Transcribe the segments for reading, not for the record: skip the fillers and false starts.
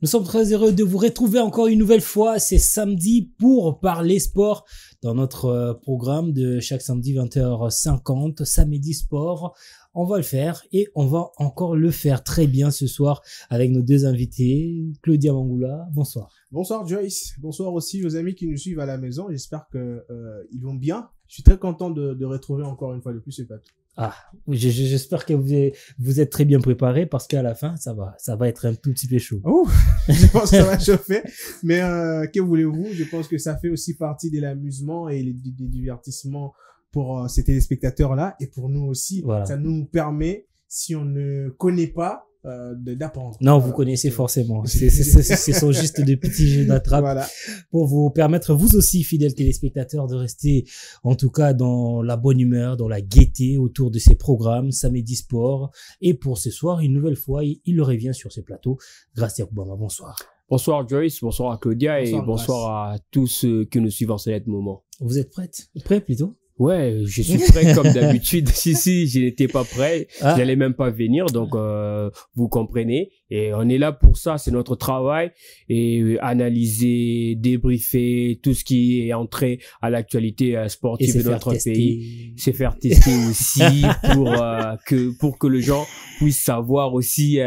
Nous sommes très heureux de vous retrouver encore une nouvelle fois. C'est samedi pour parler sport dans notre programme de chaque samedi 20h50, Samedi Sport. On va le faire et on va encore le faire très bien ce soir avec nos deux invités. Claudia Mangoula, bonsoir. Bonsoir Joyce, bonsoir aussi aux amis qui nous suivent à la maison. J'espère que ils vont bien. Je suis très content de retrouver encore une fois de plus ce plateau. Ah, j'espère que vous êtes très bien préparés parce qu'à la fin, ça va être un tout petit peu chaud. Oh, je pense que ça va chauffer. Mais que voulez-vous? Je pense que ça fait aussi partie de l'amusement et du divertissement pour ces téléspectateurs-là et pour nous aussi. Voilà. Ça nous permet, si on ne connaît pas, d'apprendre. Non, vous connaissez forcément. Ce sont juste des petits jeux d'attrape Voilà. pour vous permettre, vous aussi, fidèles téléspectateurs, de rester, en tout cas, dans la bonne humeur, dans la gaieté autour de ces programmes, Samedi Sport. Et pour ce soir, une nouvelle fois, il revient sur ces plateaux. Gracia Koubama, bonsoir. Bonsoir Joyce, bonsoir à Claudia Bonsoir, et bonsoir à tous ceux qui nous suivent en ce moment. Vous êtes prête? Prêt plutôt? Ouais, je suis prêt comme d'habitude. Si, je n'étais pas prêt, j'allais même pas venir, donc vous comprenez. Et on est là pour ça, c'est notre travail. Et analyser, débriefer, tout ce qui est entré à l'actualité sportive de notre pays. C'est faire tester aussi pour que les gens puissent savoir aussi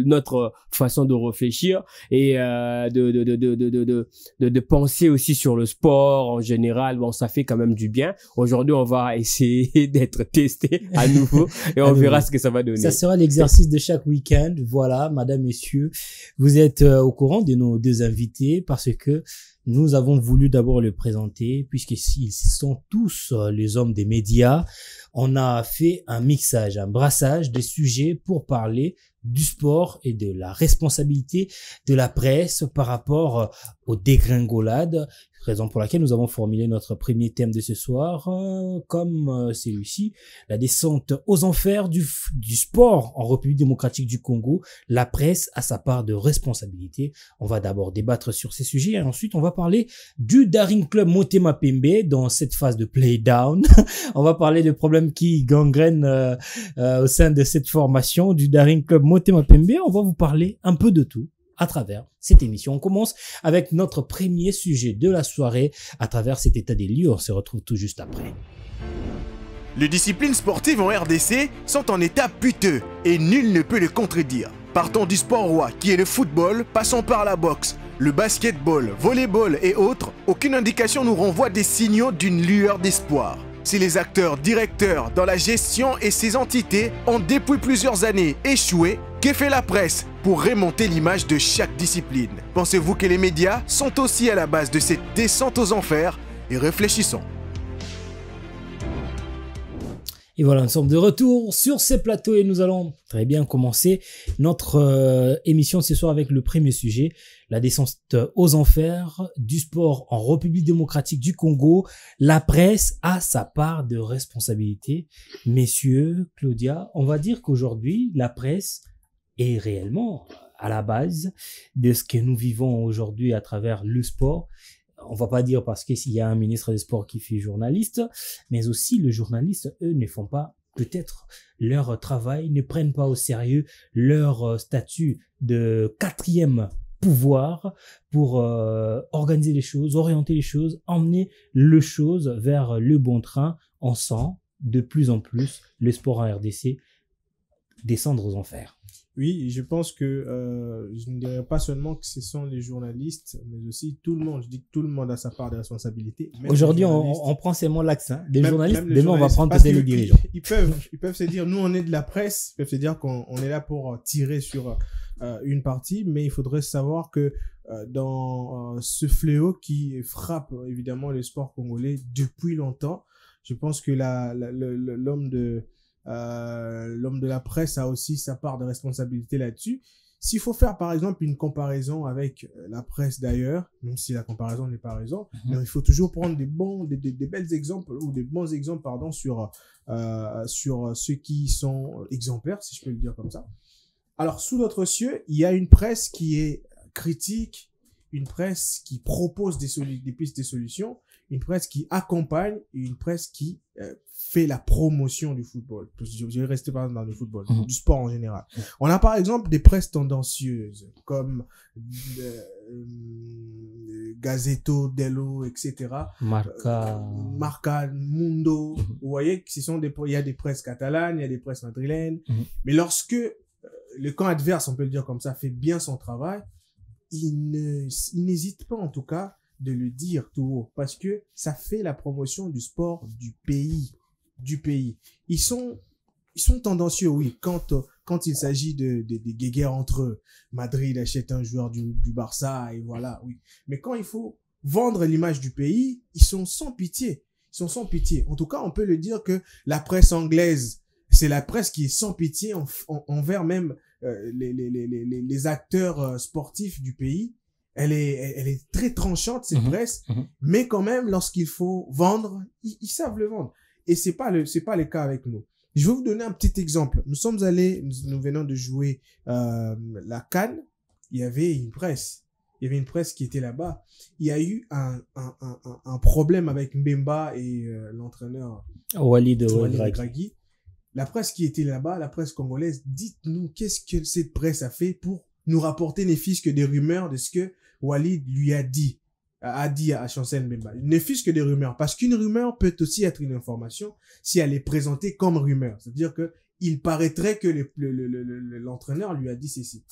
notre façon de réfléchir et de penser aussi sur le sport en général. Bon, ça fait quand même du bien. Aujourd'hui, on va essayer d'être testé à nouveau et on verra ce que ça va donner. Ça sera l'exercice de chaque week-end. Voilà, madame, messieurs, vous êtes au courant de nos deux invités parce que nous avons voulu d'abord le présenter puisqu'ils sont tous les hommes des médias. On a fait un mixage, un brassage des sujets pour parler du sport et de la responsabilité de la presse par rapport aux dégringolades. Raison pour laquelle nous avons formulé notre premier thème de ce soir, comme celui-ci, la descente aux enfers du sport en République démocratique du Congo. La presse a sa part de responsabilité. On va d'abord débattre sur ces sujets et ensuite on va parler du Daring Club Motema Pembe dans cette phase de play down. On va parler de problèmes qui gangrènent au sein de cette formation du Daring Club Motema Pembe. On va vous parler un peu de tout à travers cette émission. On commence avec notre premier sujet de la soirée à travers cet état des lieux. On se retrouve tout juste après. Les disciplines sportives en RDC sont en état piteux et nul ne peut le contredire. Partons du sport roi qui est le football, passons par la boxe, le basketball, volleyball et autres, aucune indication nous renvoie des signaux d'une lueur d'espoir. Si les acteurs, directeurs dans la gestion et ces entités ont depuis plusieurs années échoué, que fait la presse pour remonter l'image de chaque discipline? Pensez-vous que les médias sont aussi à la base de cette descente aux enfers? Et réfléchissons. Et voilà, nous sommes de retour sur ces plateaux et nous allons très bien commencer notre émission ce soir avec le premier sujet, la descente aux enfers du sport en République démocratique du Congo. La presse a sa part de responsabilité. Messieurs, Claudia, on va dire qu'aujourd'hui, la presse est réellement à la base de ce que nous vivons aujourd'hui à travers le sport. On va pas dire parce qu'il y a un ministre des Sports qui fait journaliste, mais aussi les journalistes, eux, ne font pas peut-être leur travail, ne prennent pas au sérieux leur statut de quatrième pouvoir pour organiser les choses, orienter les choses, emmener les choses vers le bon train. On sent de plus en plus le sport en RDC descendre aux enfers. Oui, je pense que je ne dirais pas seulement que ce sont les journalistes, mais aussi tout le monde. Je dis que tout le monde a sa part de responsabilité. Aujourd'hui, on prend seulement l'accent des journalistes. Même demain, on va prendre peut-être les dirigeants. Ils peuvent se dire, nous, on est de la presse. Ils peuvent se dire qu'on est là pour tirer sur une partie, mais il faudrait savoir que dans ce fléau qui frappe évidemment le sport congolais depuis longtemps, je pense que l'homme de la presse a aussi sa part de responsabilité là-dessus. S'il faut faire par exemple une comparaison avec la presse d'ailleurs, même si la comparaison n'est pas raison, mais il faut toujours prendre des belles exemples ou des bons exemples pardon sur ceux qui sont exemplaires, si je peux le dire comme ça. Alors sous notre cieux, il y a une presse qui est critique, une presse qui propose des pistes, des solutions, une presse qui accompagne et une presse qui fait la promotion du football. Je vais rester par exemple dans le football, du sport en général. On a par exemple des presses tendancieuses comme Gazzetto dello, etc. Marca, Mundo. Vous voyez que il y a des presses catalanes, il y a des presses madrilènes. Mais lorsque le camp adverse, on peut le dire comme ça, fait bien son travail, il n'hésite pas en tout cas de le dire tout haut, parce que ça fait la promotion du sport du pays. Ils sont tendancieux, oui, quand il s'agit des guéguerres entre eux. Madrid achète un joueur du Barça et voilà, oui. Mais quand il faut vendre l'image du pays, ils sont sans pitié. En tout cas, on peut le dire que la presse anglaise, c'est la presse qui est sans pitié envers même les acteurs sportifs du pays. Elle est très tranchante, cette presse, mais quand même, lorsqu'il faut vendre, ils savent le vendre. Et c'est pas le cas avec nous. Je vais vous donner un petit exemple. Nous venons de jouer la CAN. Il y avait une presse qui était là-bas. Il y a eu un problème avec Mbemba et l'entraîneur Walid Regragui. La presse qui était là-bas, la presse congolaise, dites-nous qu'est-ce que cette presse a fait pour nous rapporter ne fût-ce que des rumeurs de ce que Walid lui a dit à Chancel Mbemba. Ne fût-ce que des rumeurs. Parce qu'une rumeur peut aussi être une information si elle est présentée comme rumeur. C'est-à-dire que il paraîtrait que l'entraîneur lui a dit ceci.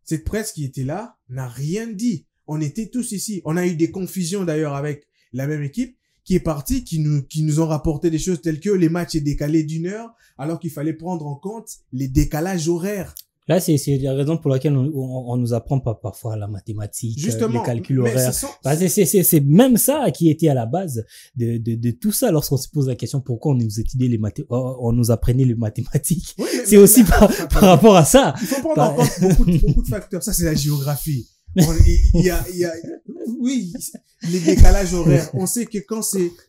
Cette presse qui était là n'a rien dit. On était tous ici. On a eu des confusions d'ailleurs avec la même équipe qui est partie, qui nous ont rapporté des choses telles que les matchs est décalé d'1 heure alors qu'il fallait prendre en compte les décalages horaires. Là, c'est la raison pour laquelle on nous apprend pas parfois la mathématique, justement, les calculs horaires. C'est même ça qui était à la base de tout ça lorsqu'on se pose la question pourquoi on nous étudiait on nous apprenait les mathématiques. Oui, c'est aussi par rapport à ça. Il faut prendre en compte beaucoup de facteurs. Ça, c'est la géographie. Oui, les décalages horaires. On sait que quand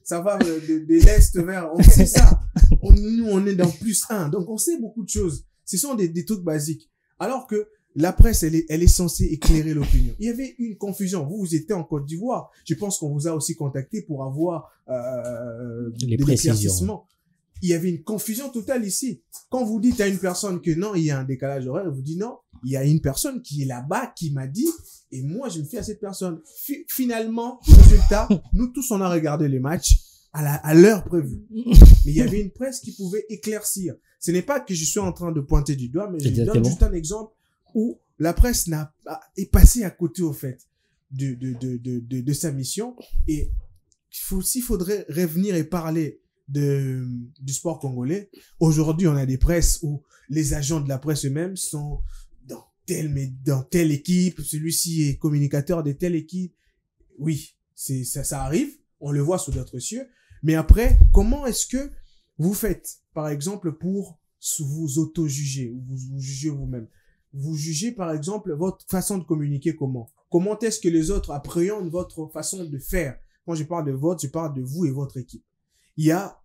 ça va de l'est vers, on sait ça. Nous, on est dans +1. Donc, on sait beaucoup de choses. Ce sont des trucs basiques. Alors que la presse, elle est censée éclairer l'opinion. Il y avait une confusion. Vous étiez en Côte d'Ivoire. Je pense qu'on vous a aussi contacté pour avoir les précisions. Il y avait une confusion totale ici. Quand vous dites à une personne que non, il y a un décalage horaire, elle vous dit non, il y a une personne qui est là-bas qui m'a dit, et moi je me fie à cette personne. Finalement, résultat, nous tous on a regardé les matchs à l'heure prévue. Mais il y avait une presse qui pouvait éclaircir. Ce n'est pas que je suis en train de pointer du doigt, mais je donne juste un exemple où la presse est passée à côté au fait de sa mission. Et s'il faudrait revenir et parler du sport congolais, aujourd'hui on a des presses où les agents de la presse eux-mêmes sont dans telle équipe, celui-ci est communicateur de telle équipe. Oui, ça arrive, on le voit sous d'autres cieux. Mais après, comment est-ce que vous faites, par exemple, pour vous auto-juger, ou vous jugez vous-même? Vous jugez, par exemple, votre façon de communiquer comment? Comment est-ce que les autres appréhendent votre façon de faire? Quand je parle de je parle de vous et votre équipe. Il y a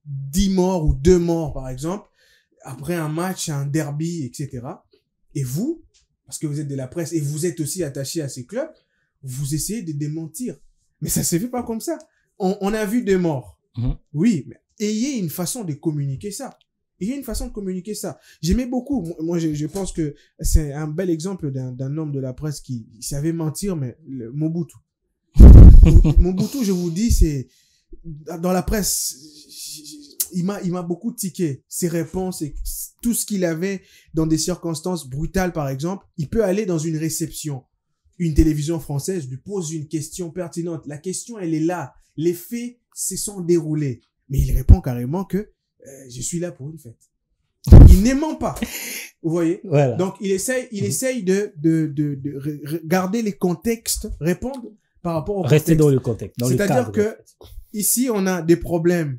10 morts ou 2 morts, par exemple, après un match, un derby, etc. Et vous, parce que vous êtes de la presse et vous êtes aussi attaché à ces clubs, vous essayez de démentir. Mais ça se fait pas comme ça. On a vu 2 morts. Oui, mais ayez une façon de communiquer ça. J'aimais beaucoup. Moi, je pense que c'est un bel exemple d'un homme de la presse qui savait mentir, mais Mobutu. Mobutu, je vous dis, c'est dans la presse, il m'a beaucoup tiqué. Ses réponses et tout ce qu'il avait dans des circonstances brutales, par exemple, il peut aller dans une réception. Une télévision française lui pose une question pertinente. La question, elle est là. Les faits se sont déroulés. Mais il répond carrément que je suis là pour une fête. Il n'aimant pas. Vous voyez? Voilà. Donc, il essaye de garder les contextes, répondre par rapport au contexte. Rester dans le contexte. C'est-à-dire que ici, on a des problèmes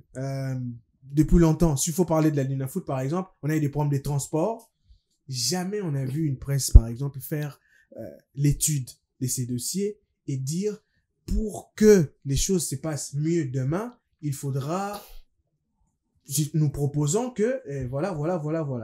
depuis longtemps. S'il faut parler de la Luna Foot, par exemple, on a eu des problèmes de transport. Jamais on a vu une presse, par exemple, faire l'étude de ces dossiers et dire pour que les choses se passent mieux demain, il faudra nous proposons que, voilà.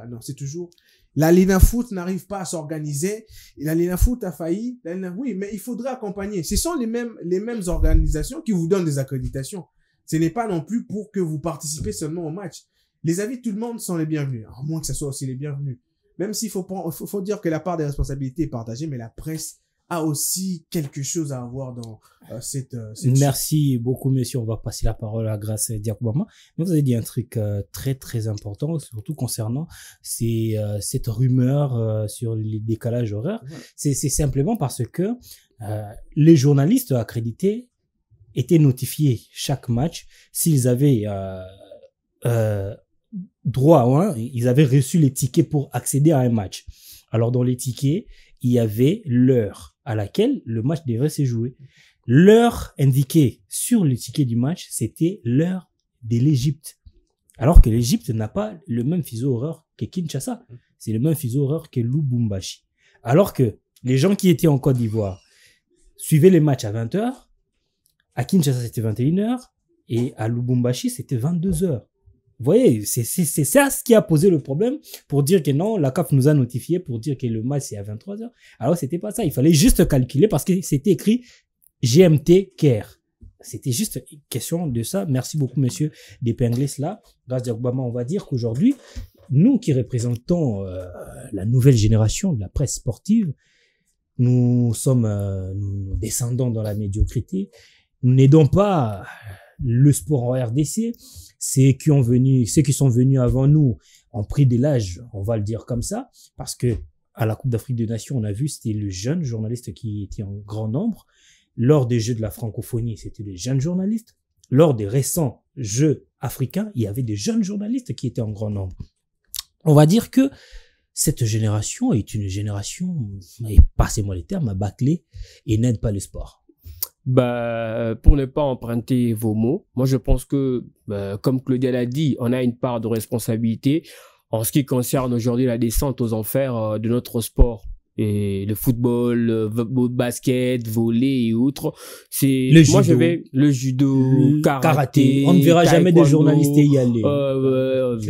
Non, c'est toujours, la Lina Foot n'arrive pas à s'organiser. La Lina Foot a failli. Oui, mais il faudrait accompagner. Ce sont les mêmes organisations qui vous donnent des accréditations. Ce n'est pas non plus pour que vous participez seulement au match. Les avis de tout le monde sont les bienvenus. À moins que ce soit aussi les bienvenus. Même s'il faut dire que la part des responsabilités est partagée, mais la presse a aussi quelque chose à avoir dans cette Merci beaucoup, monsieur. On va passer la parole à Grace Diakoubama. Vous avez dit un truc très, très important, surtout concernant cette rumeur sur les décalages horaires. Ouais. C'est simplement parce que les journalistes accrédités étaient notifiés chaque match s'ils avaient droit, hein, ils avaient reçu les tickets pour accéder à un match. Alors, dans les tickets, il y avait l'heure à laquelle le match devait se jouer. L'heure indiquée sur le ticket du match, c'était l'heure de l'Égypte. Alors que l'Égypte n'a pas le même fuseau horaire que Kinshasa. C'est le même fuseau horaire que Lubumbashi. Alors que les gens qui étaient en Côte d'Ivoire suivaient les matchs à 20h. À Kinshasa, c'était 21h. Et à Lubumbashi, c'était 22h. Vous voyez, c'est ça ce qui a posé le problème pour dire que non, la CAF nous a notifié pour dire que le match c'est à 23h. Alors c'était pas ça, il fallait juste calculer parce que c'était écrit GMT Caire. C'était juste une question de ça. Merci beaucoup monsieur d'épingler cela. Grâce à Obama, on va dire qu'aujourd'hui, nous qui représentons la nouvelle génération de la presse sportive, nous sommes nous descendons dans la médiocrité. Nous n'aidons pas le sport en RDC. Ceux qui sont venus avant nous ont pris de l'âge, on va le dire comme ça, parce que à la Coupe d'Afrique des Nations, on a vu, c'était le jeune journaliste qui était en grand nombre. Lors des Jeux de la francophonie, c'était les jeunes journalistes. Lors des récents Jeux africains, il y avait des jeunes journalistes qui étaient en grand nombre. On va dire que cette génération est une génération, et passez-moi les termes, à bâcler et n'aide pas le sport. Pour ne pas emprunter vos mots, moi je pense que, comme Claudia l'a dit, on a une part de responsabilité en ce qui concerne aujourd'hui la descente aux enfers de notre sport. Et le football, le basket, volley et autres. C'est le judo, le judo, karaté. On ne verra jamais des journalistes y aller.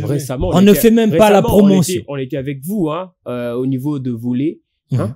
Récemment, on ne fait même pas la promotion. On était avec vous, hein, au niveau de volley.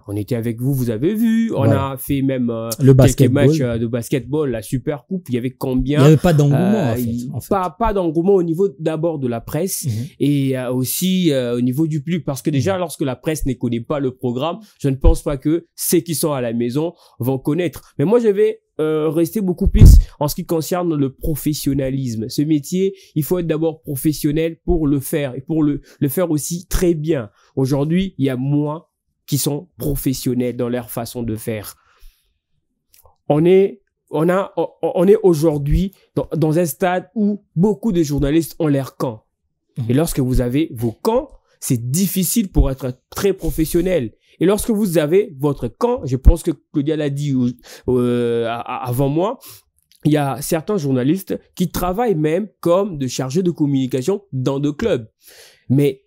On était avec vous, vous avez vu. On a fait même quelques matchs de basketball, la Super Coupe. Il y avait combien? Il n'y avait pas d'engouement en fait. Pas d'engouement au niveau d'abord de la presse et aussi au niveau du public. Parce que déjà, lorsque la presse ne connaît pas le programme, je ne pense pas que ceux qui sont à la maison vont connaître. Mais moi, je vais rester beaucoup plus en ce qui concerne le professionnalisme. Ce métier, il faut être d'abord professionnel pour le faire et pour le faire aussi très bien. Aujourd'hui, il y a moins qui sont professionnels dans leur façon de faire. On est aujourd'hui dans un stade où beaucoup de journalistes ont leur camp. Et lorsque vous avez vos camps, c'est difficile pour être très professionnel. Et lorsque vous avez votre camp, je pense que Claudia l'a dit avant moi, il y a certains journalistes qui travaillent même comme de chargés de communication dans des clubs. Mais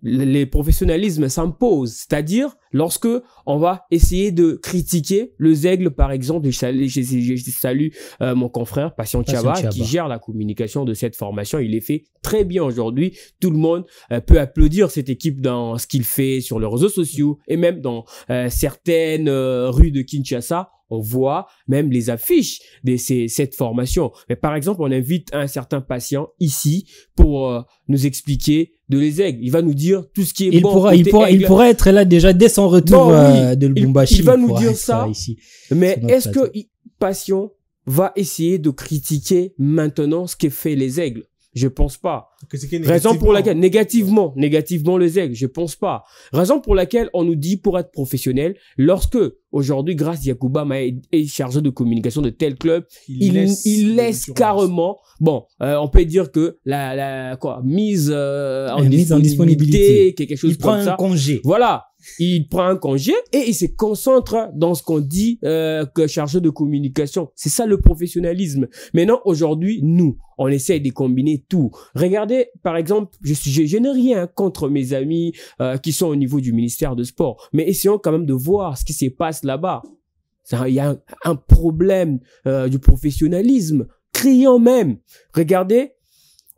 les professionnalismes s'imposent, c'est-à-dire lorsque on va essayer de critiquer les aigles, par exemple, je salue mon confrère Patient Chaba qui gère la communication de cette formation. Il est fait très bien aujourd'hui. Tout le monde peut applaudir cette équipe dans ce qu'il fait sur les réseaux sociaux et même dans certaines rues de Kinshasa. On voit même les affiches de cette formation. Mais par exemple, on invite un certain patient ici pour nous expliquer de les aigles. Il va nous dire tout ce qui est bon. Il pourrait être là déjà dès son retour de Lubumbashi. Il va nous dire ça. Ici, mais est-ce que patient va essayer de critiquer maintenant ce qu'est fait les aigles? Je pense pas. Raison pour laquelle, négativement les aigles, je pense pas. Raison pour laquelle on nous dit pour être professionnel, lorsque aujourd'hui, grâce à Diakoubama est chargé de communication de tel club, il laisse carrément, on peut dire que la mise en disponibilité, quelque chose comme ça. Il prend un congé. Voilà. Il prend un congé et il se concentre dans ce qu'on dit que chargé de communication. C'est ça le professionnalisme. Maintenant, aujourd'hui, nous, on essaie de combiner tout. Regardez, par exemple, je n'ai rien contre mes amis qui sont au niveau du ministère de Sport, mais essayons quand même de voir ce qui se passe là-bas. Il y a un problème du professionnalisme, criant même. Regardez,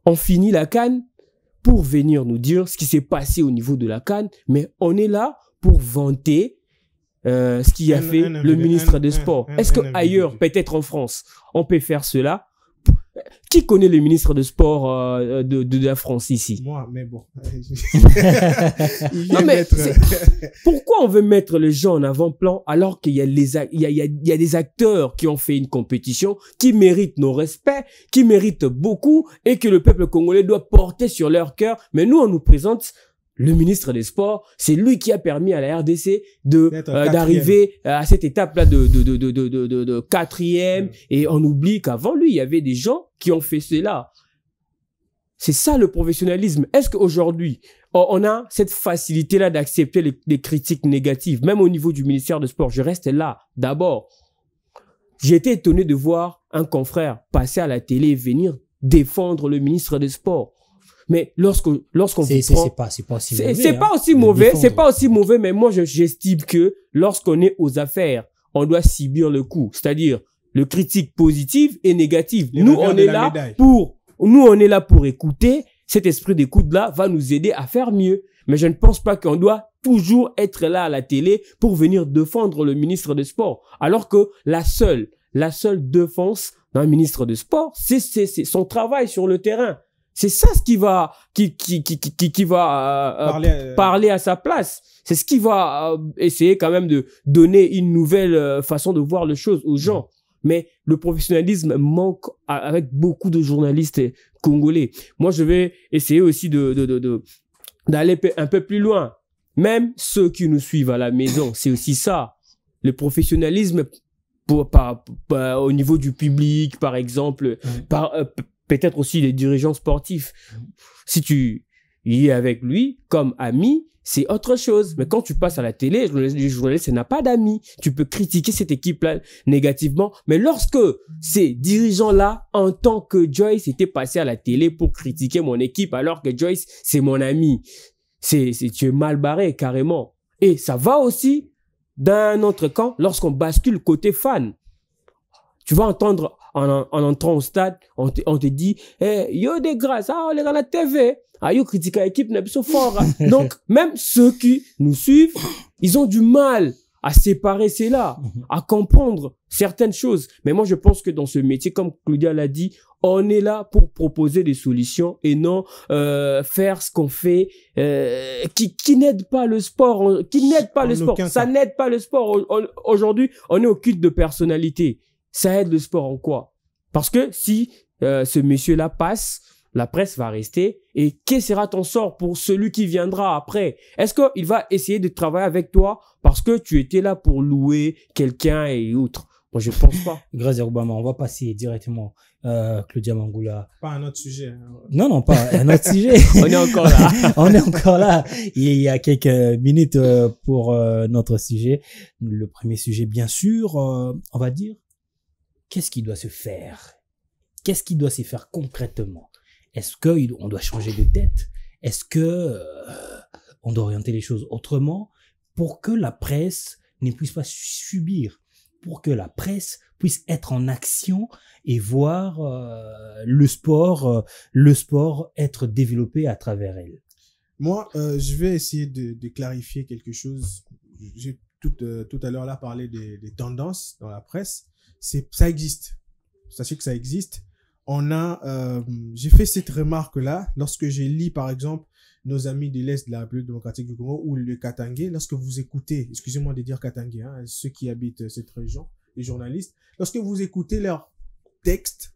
on finit la CAN pour venir nous dire ce qui s'est passé au niveau de la CAN, mais on est là pour vanter ce qu'il a fait le ministre des Sports. Est-ce qu'ailleurs, peut-être en France, on peut faire cela? Qui connaît le ministre des Sports de la France ici? Moi, mais bon. Non, mais pourquoi on veut mettre les gens en avant-plan alors qu'il y a des acteurs qui ont fait une compétition, qui méritent nos respects, qui méritent beaucoup et que le peuple congolais doit porter sur leur cœur. Mais nous, on nous présente le ministre des Sports, c'est lui qui a permis à la RDC d'arriver à cette étape-là de quatrième. Et on oublie qu'avant lui, il y avait des gens qui ont fait cela. C'est ça le professionnalisme. Est-ce qu'aujourd'hui, on a cette facilité-là d'accepter les critiques négatives, même au niveau du ministère des Sports? Je reste là. D'abord, j'ai été étonné de voir un confrère passer à la télé et venir défendre le ministre des Sports. Mais lorsqu'on vous prend, c'est pas aussi mauvais. C'est pas aussi mauvais, c'est pas aussi mauvais, mais moi, j'estime que lorsqu'on est aux affaires, on doit subir le coup. C'est-à-dire, le critique positive et négative. Nous, on est là pour écouter. Cet esprit d'écoute-là va nous aider à faire mieux. Mais je ne pense pas qu'on doit toujours être là à la télé pour venir défendre le ministre des Sports. Alors que la seule défense d'un ministre des Sports, c'est son travail sur le terrain. C'est ça ce qui va parler à sa place. C'est ce qui va essayer quand même de donner une nouvelle façon de voir les choses aux gens. Mais le professionnalisme manque avec beaucoup de journalistes congolais. Moi, je vais essayer aussi d'aller un peu plus loin. Même ceux qui nous suivent à la maison, c'est aussi ça. Le professionnalisme au niveau du public, par exemple, peut-être aussi les dirigeants sportifs. Si tu y es avec lui comme ami, c'est autre chose. Mais quand tu passes à la télé, le journaliste n'a pas d'amis. Tu peux critiquer cette équipe-là négativement. Mais lorsque ces dirigeants-là, en tant que Joyce, étaient passés à la télé pour critiquer mon équipe, alors que Joyce, c'est mon ami, tu es mal barré, carrément. Et ça va aussi d'un autre camp lorsqu'on bascule côté fan. Tu vas entendre en entrant au stade, on te dit, yo des grâces, on est dans la TV, yo critique l'équipe, n'est pas fort. Donc, même ceux qui nous suivent, ils ont du mal à séparer cela, à comprendre certaines choses. Mais moi, je pense que dans ce métier, comme Claudia l'a dit, on est là pour proposer des solutions et non faire ce qu'on fait qui n'aide pas le sport, Ça n'aide pas le sport. Aujourd'hui, on est au culte de personnalité. Ça aide le sport en quoi? Parce que si ce monsieur-là passe, la presse va rester. Et quel sera ton sort pour celui qui viendra après? Est-ce qu'il va essayer de travailler avec toi parce que tu étais là pour louer quelqu'un et autres? Moi, je pense pas. Grâce à Obama, on va passer directement Claudia Mangula. Pas un autre sujet. Non, pas un autre sujet. On est encore là. On est encore là. Il y a quelques minutes pour notre sujet. Le premier sujet, bien sûr, on va dire, qu'est-ce qui doit se faire? Qu'est-ce qui doit se faire concrètement? Est-ce qu'on doit changer de tête? Est-ce que on doit orienter les choses autrement pour que la presse ne puisse pas subir, pour que la presse puisse être en action et voir le sport être développé à travers elle? Moi, je vais essayer de clarifier quelque chose. J'ai tout à l'heure là parlé des tendances dans la presse. Ça existe. Sachez que ça existe. J'ai fait cette remarque-là lorsque j'ai lu, par exemple, nos amis de l'Est de la République démocratique du Congo ou le Katangé. Lorsque vous écoutez, excusez-moi de dire Katangé, hein, ceux qui habitent cette région, les journalistes, lorsque vous écoutez leurs textes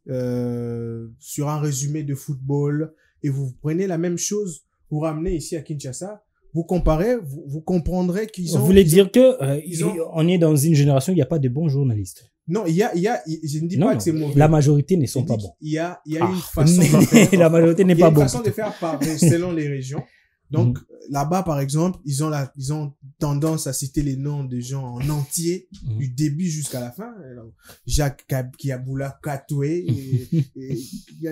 sur un résumé de football et vous prenez la même chose, vous ramenez ici à Kinshasa, vous comparez, vous comprendrez qu'ils ont... Vous voulez dire que on est dans une génération où il n'y a pas de bons journalistes? Non, je ne dis pas que c'est mauvais. La majorité ne sont pas bons. Il y a une façon de faire. La majorité n'est pas bonne. Il y a une façon de faire selon les régions. Donc, là-bas, par exemple, ils ont tendance à citer les noms des gens en entier, du début jusqu'à la fin. Jacques Kiaboula, Katoué, et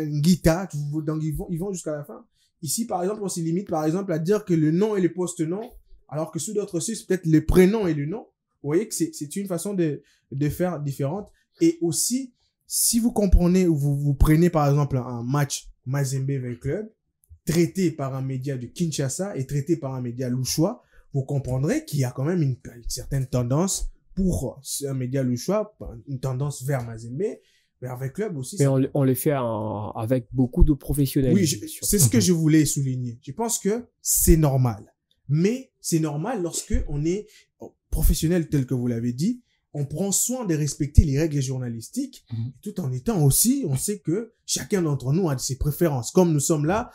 Ngita, donc ils vont jusqu'à la fin. Ici, par exemple, on se limite, par exemple, à dire que le nom et le post-nom, alors que sous d'autres sites, peut-être le prénom et le nom. Vous voyez que c'est une façon de faire différente. Et aussi, si vous comprenez ou vous prenez, par exemple, un match Mazembe Veil Club, traité par un média de Kinshasa et traité par un média louchois, vous comprendrez qu'il y a quand même une certaine tendance pour un média louchois, une tendance vers Mazembe, vers Veil Club aussi. Mais on le fait avec beaucoup de professionnels. Oui, c'est ce que je voulais souligner. Je pense que c'est normal. Mais c'est normal lorsque on est professionnel tel que vous l'avez dit, on prend soin de respecter les règles journalistiques, tout en étant aussi, on sait que chacun d'entre nous a ses préférences. Comme nous sommes là,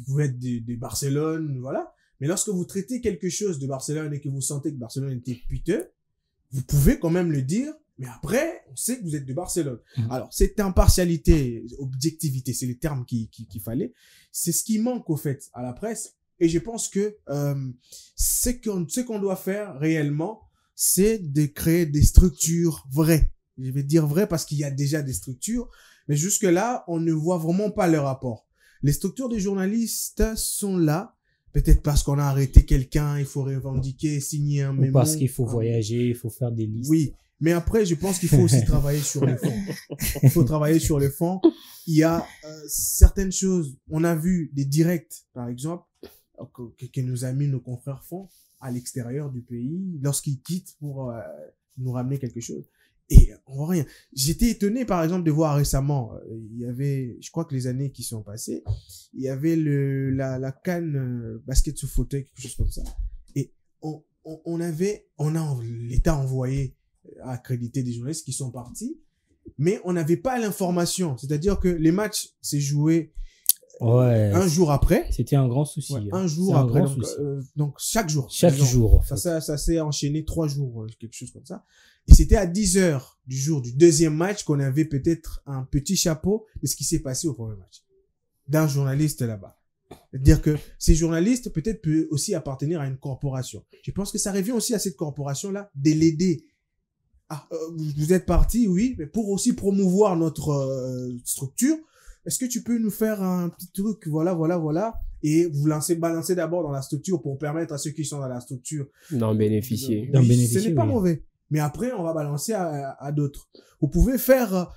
vous êtes de Barcelone, voilà. Mais lorsque vous traitez quelque chose de Barcelone et que vous sentez que Barcelone était piteux, vous pouvez quand même le dire, mais après, on sait que vous êtes de Barcelone. Alors, cette impartialité, objectivité, c'est les termes qu'il fallait. C'est ce qui manque, au fait, à la presse. Et je pense que ce qu'on doit faire réellement, c'est de créer des structures vraies. Je vais dire vraies parce qu'il y a déjà des structures, mais jusque-là, on ne voit vraiment pas le rapport. Les structures des journalistes sont là, peut-être parce qu'on a arrêté quelqu'un, il faut revendiquer, signer un mémo. Ou parce qu'il faut voyager, il faut faire des listes. Oui, mais après, je pense qu'il faut aussi travailler sur le fond. Il faut travailler sur le fond. Il y a certaines choses, on a vu des directs, par exemple, que nos amis, nos confrères font à l'extérieur du pays, lorsqu'ils quittent pour nous ramener quelque chose. Et on voit rien. J'étais étonné, par exemple, de voir récemment, il y avait, je crois que les années qui sont passées, il y avait la CAN basket sous fauteuil, quelque chose comme ça. Et l'État a envoyé à accréditer des journalistes qui sont partis, mais on n'avait pas l'information. C'est-à-dire que les matchs s'est joué un jour après. C'était un grand souci. Ouais, un jour après. Donc, chaque jour. Chaque jour. En fait. Ça s'est enchaîné 3 jours, quelque chose comme ça. Et c'était à 10h du jour du deuxième match qu'on avait peut-être un petit chapeau de ce qui s'est passé au premier match. D'un journaliste là-bas. C'est-à-dire que ces journalistes peut-être peuvent aussi appartenir à une corporation. Je pense que ça revient aussi à cette corporation-là de l'aider. Ah, vous êtes parti, oui, mais pour aussi promouvoir notre structure, est-ce que tu peux nous faire un petit truc, voilà, et vous balancer d'abord dans la structure pour permettre à ceux qui sont dans la structure d'en bénéficier. Ce n'est pas mauvais. Mais après, on va balancer à d'autres. Vous pouvez faire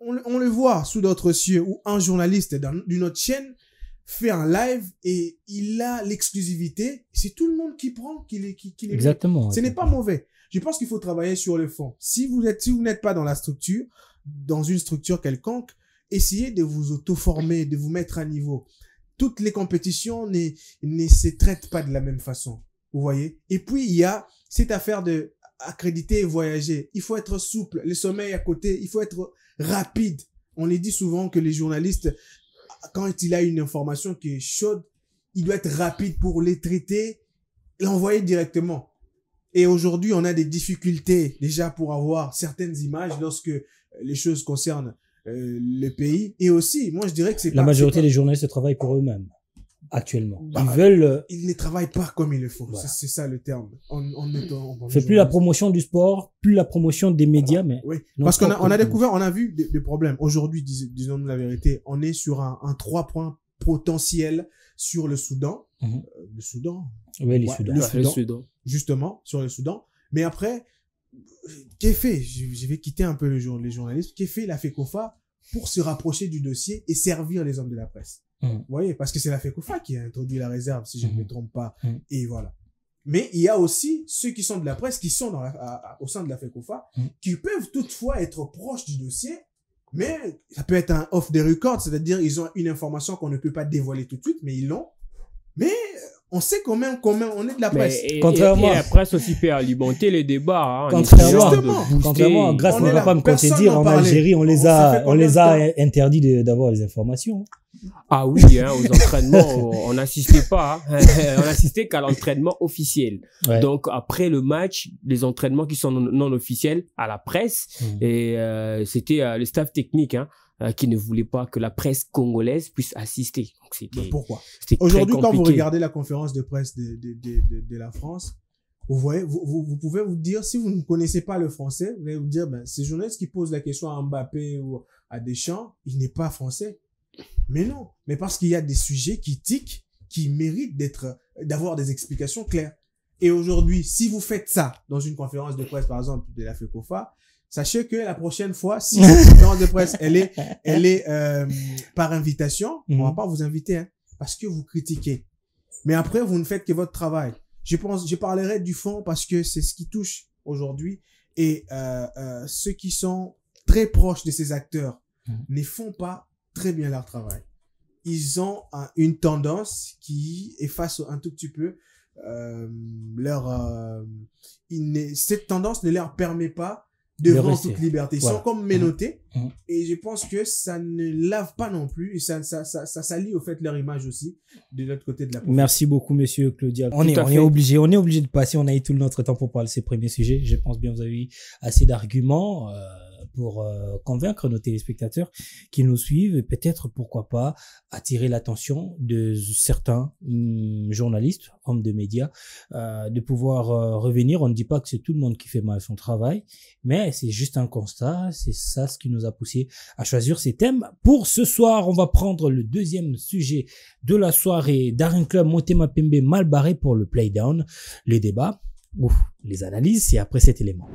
on le voit sous d'autres cieux où un journaliste d'une autre chaîne fait un live et il a l'exclusivité. C'est tout le monde qui prend, qui les Exactement. Ce n'est pas mauvais. Je pense qu'il faut travailler sur le fond. Si vous n'êtes pas dans la structure, dans une structure quelconque, essayez de vous auto-former, de vous mettre à niveau. Toutes les compétitions ne se traitent pas de la même façon. Vous voyez? Et puis, il y a cette affaire de accréditer et voyager. Il faut être souple. Le sommeil à côté, il faut être rapide. On les dit souvent que les journalistes, quand il a une information qui est chaude, il doit être rapide pour les traiter, l'envoyer directement. Et aujourd'hui, on a des difficultés déjà pour avoir certaines images lorsque les choses concernent le pays. Et aussi, moi, je dirais que la majorité des journalistes travaillent pour eux-mêmes. Actuellement. Ils ne travaillent pas comme il le faut. Voilà. C'est ça le terme. On fait plus la promotion du sport, plus la promotion des médias, mais. Oui. Parce qu'on a découvert, on a vu des problèmes. Aujourd'hui, disons-nous la vérité, on est sur un 3 points potentiel sur le Soudan. Le Soudan. Oui, le Soudan. Justement, sur le Soudan. Mais après, qu'est fait? Je vais quitter un peu les journalistes. Qu'est fait la FECOFA pour se rapprocher du dossier et servir les hommes de la presse? Vous voyez, parce que c'est la FECOFA qui a introduit la réserve, si je ne me trompe pas. Et voilà. Mais il y a aussi ceux qui sont de la presse, qui sont au sein de la FECOFA, qui peuvent toutefois être proches du dossier, mais ça peut être un off the record, c'est-à-dire ils ont une information qu'on ne peut pas dévoiler tout de suite, mais ils l'ont. Mais on sait quand même on est de la presse. Contrairement et la presse aussi peut alimenter les débats. Contrairement à Grâce ne va pas me compter dire, en Algérie, on les a interdits d'avoir les informations. Ah oui, aux entraînements, on n'assistait pas. On assistait qu'à l'entraînement officiel. Ouais. Donc après le match, les entraînements qui sont non officiels à la presse, et c'était le staff technique qui ne voulait pas que la presse congolaise puisse assister. Donc pourquoi? Aujourd'hui, quand vous regardez la conférence de presse de la France, vous voyez, vous pouvez vous dire, si vous ne connaissez pas le français, vous allez vous dire, ces journalistes qui posent la question à Mbappé ou à Deschamps, il n'est pas français. Mais non, mais parce qu'il y a des sujets qui tiquent, qui méritent d'avoir des explications claires. Et aujourd'hui, si vous faites ça dans une conférence de presse, par exemple, de la FECOFA, Sachez que la prochaine fois, si cette conférence de presse, elle est par invitation, on va pas vous inviter, hein, parce que vous critiquez. Mais après, vous ne faites que votre travail. Je parlerai du fond parce que c'est ce qui touche aujourd'hui. Et ceux qui sont très proches de ces acteurs ne font pas très bien leur travail. Ils ont une tendance qui efface un tout petit peu cette tendance ne leur permet pas de vendre toute liberté. Ils sont comme menottés et je pense que ça ne lave pas non plus et ça salit au fait leur image aussi de l'autre côté de la profession. Merci beaucoup, monsieur Claudia. On est obligé de passer. On a eu tout notre temps pour parler de ces premiers sujets. Je pense bien que vous avez eu assez d'arguments pour convaincre nos téléspectateurs qui nous suivent et peut-être, pourquoi pas, attirer l'attention de certains journalistes, hommes de médias, de pouvoir revenir. On ne dit pas que c'est tout le monde qui fait mal son travail, mais c'est juste un constat. C'est ça ce qui nous a poussé à choisir ces thèmes. Pour ce soir, on va prendre le deuxième sujet de la soirée. Daring Club Motema Pembe mal barré pour le playdown. Les débats, les analyses, c'est après cet élément.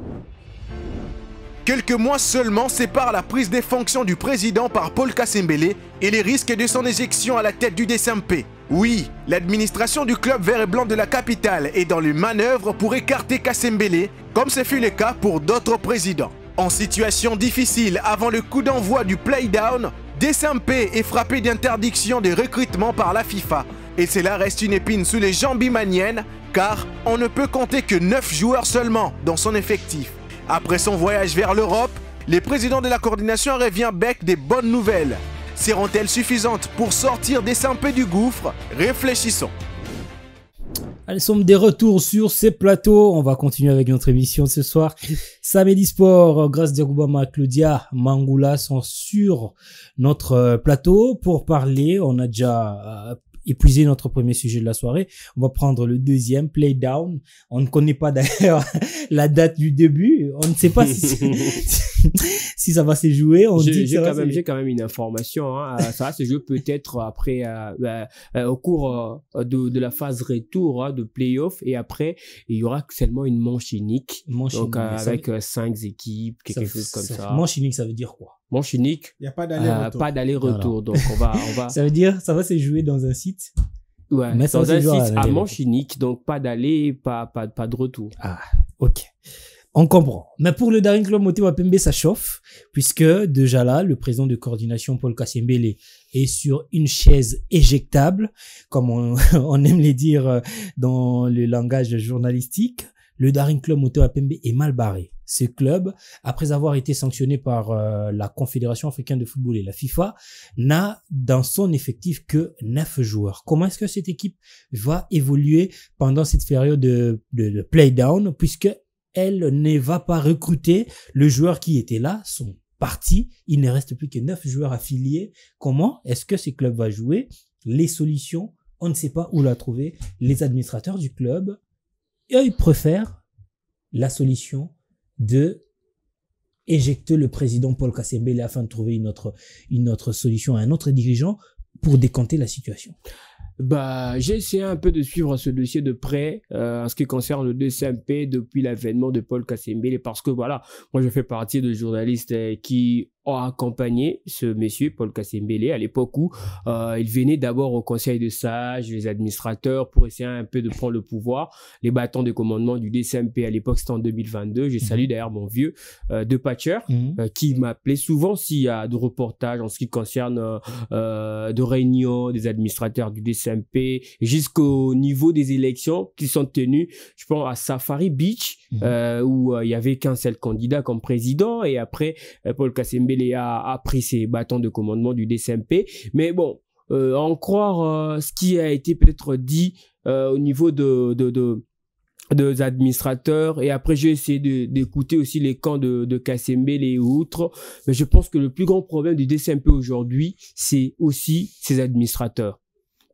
Quelques mois seulement séparent la prise des fonctions du président par Paul Kasembele et les risques de son éjection à la tête du DSMP. Oui, l'administration du club vert et blanc de la capitale est dans les manœuvres pour écarter Kasembele, comme ce fut le cas pour d'autres présidents. En situation difficile avant le coup d'envoi du playdown, DSMP est frappé d'interdiction de recrutement par la FIFA. Et cela reste une épine sous les jambes imaniennes, car on ne peut compter que 9 joueurs seulement dans son effectif. Après son voyage vers l'Europe, le président de la coordination revient bec des bonnes nouvelles. Seront-elles suffisantes pour sortir DSMP du gouffre? Réfléchissons. Allez, sommes des retours sur ces plateaux. On va continuer avec notre émission ce soir. Samedi Sport, grâce Diagoubama, Claudia, Mangoula sont sur notre plateau pour parler. On a déjà épuisé notre premier sujet de la soirée. On va prendre le deuxième, Playdown. On ne connaît pas d'ailleurs la date du début. On ne sait pas si ça va se jouer. J'ai quand même une information. Hein. Ça va se jouer peut-être après, au cours de la phase retour de playoff. Et après, il y aura seulement une manche unique. Avec 5 équipes, quelque chose comme ça. Manche unique, ça veut dire quoi? Manche unique. Il n'y a pas d'aller-retour. Pas d'aller-retour. Donc, on va. Ça veut dire, ça va se jouer dans un site. Ouais. Mais dans un site à manche unique. Donc, pas d'aller, pas de retour. Ah, ok. On comprend. Mais pour le Daring Club Motema Pembe, ça chauffe, puisque déjà là, le président de coordination, Paul Kasembele, est sur une chaise éjectable, comme on aime les dire dans le langage journalistique. Le Daring Club Motema Pembe est mal barré. Ce club, après avoir été sanctionné par la Confédération africaine de football et la FIFA, n'a dans son effectif que 9 joueurs. Comment est-ce que cette équipe va évoluer pendant cette période de play-down, puisque elle ne va pas recruter le joueur qui était là, sont partis, il ne reste plus que 9 joueurs affiliés. Comment est-ce que ce club va jouer? Les solutions, on ne sait pas où la trouver. Les administrateurs du club, ils préfèrent la solution de éjecter le président Paul Kasembele afin de trouver une autre solution, un autre dirigeant pour décanter la situation. J'ai essayé un peu de suivre ce dossier de près en ce qui concerne le DSMP depuis l'avènement de Paul Kasembele, parce que voilà, moi je fais partie de journalistes qui ont accompagné ce monsieur Paul Kasembele à l'époque où il venait d'abord au conseil de sages, les administrateurs, pour essayer un peu de prendre le pouvoir, les bâtons de commandement du DSMP. À l'époque, c'était en 2022. Je salue d'ailleurs mon vieux de Patcher qui m'appelait souvent s'il y a de reportages en ce qui concerne de réunions des administrateurs du DSMP jusqu'au niveau des élections qui sont tenues, je pense, à Safari Beach où il y avait qu'un seul candidat comme président, et après Paul Kasembele a pris ses bâtons de commandement du DSMP. Mais bon, en croire ce qui a été peut-être dit au niveau des administrateurs, et après j'ai essayé d'écouter aussi les camps de Kasembele et autres, mais je pense que le plus grand problème du DSMP aujourd'hui, c'est aussi ses administrateurs